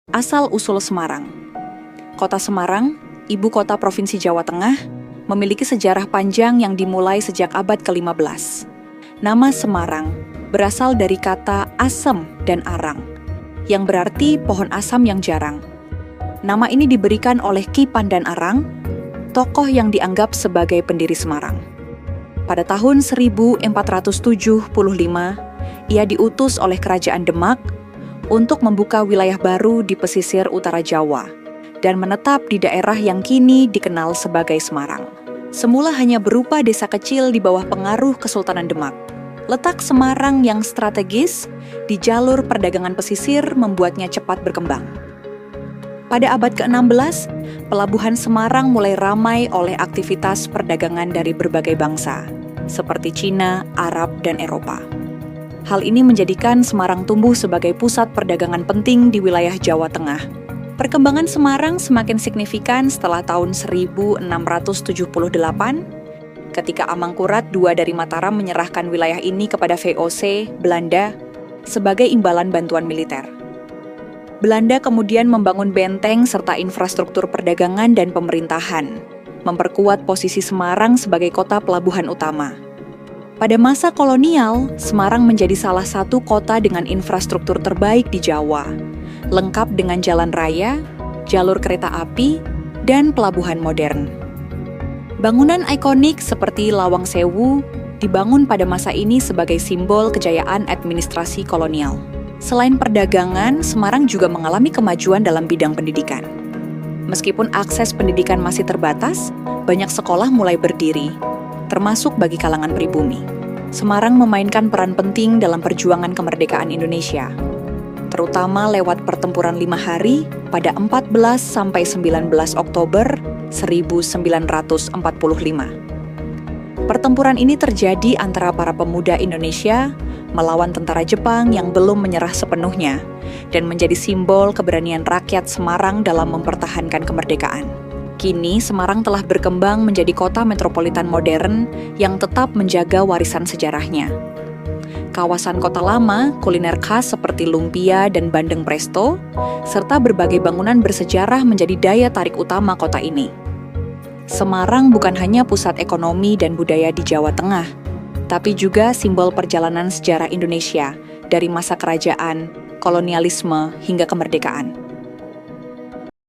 Asal-usul Semarang. Kota Semarang, ibu kota Provinsi Jawa Tengah, memiliki sejarah panjang yang dimulai sejak abad ke-15. Nama Semarang berasal dari kata asem dan arang, yang berarti pohon asam yang jarang. Nama ini diberikan oleh Ki Pandan Arang, tokoh yang dianggap sebagai pendiri Semarang. Pada tahun 1475, ia diutus oleh Kerajaan Demak untuk membuka wilayah baru di pesisir utara Jawa dan menetap di daerah yang kini dikenal sebagai Semarang. Semula hanya berupa desa kecil di bawah pengaruh Kesultanan Demak. Letak Semarang yang strategis di jalur perdagangan pesisir membuatnya cepat berkembang. Pada abad ke-16, pelabuhan Semarang mulai ramai oleh aktivitas perdagangan dari berbagai bangsa, seperti Cina, Arab, dan Eropa. Hal ini menjadikan Semarang tumbuh sebagai pusat perdagangan penting di wilayah Jawa Tengah. Perkembangan Semarang semakin signifikan setelah tahun 1678, ketika Amangkurat II dari Mataram menyerahkan wilayah ini kepada VOC, Belanda, sebagai imbalan bantuan militer. Belanda kemudian membangun benteng serta infrastruktur perdagangan dan pemerintahan, memperkuat posisi Semarang sebagai kota pelabuhan utama. Pada masa kolonial, Semarang menjadi salah satu kota dengan infrastruktur terbaik di Jawa, lengkap dengan jalan raya, jalur kereta api, dan pelabuhan modern. Bangunan ikonik seperti Lawang Sewu dibangun pada masa ini sebagai simbol kejayaan administrasi kolonial. Selain perdagangan, Semarang juga mengalami kemajuan dalam bidang pendidikan. Meskipun akses pendidikan masih terbatas, banyak sekolah mulai berdiri, termasuk bagi kalangan pribumi. Semarang memainkan peran penting dalam perjuangan kemerdekaan Indonesia, terutama lewat pertempuran 5 hari pada 14–19 Oktober 1945. Pertempuran ini terjadi antara para pemuda Indonesia melawan tentara Jepang yang belum menyerah sepenuhnya dan menjadi simbol keberanian rakyat Semarang dalam mempertahankan kemerdekaan. Kini, Semarang telah berkembang menjadi kota metropolitan modern yang tetap menjaga warisan sejarahnya. Kawasan kota lama, kuliner khas seperti lumpia dan bandeng presto, serta berbagai bangunan bersejarah menjadi daya tarik utama kota ini. Semarang bukan hanya pusat ekonomi dan budaya di Jawa Tengah, tapi juga simbol perjalanan sejarah Indonesia dari masa kerajaan, kolonialisme, hingga kemerdekaan.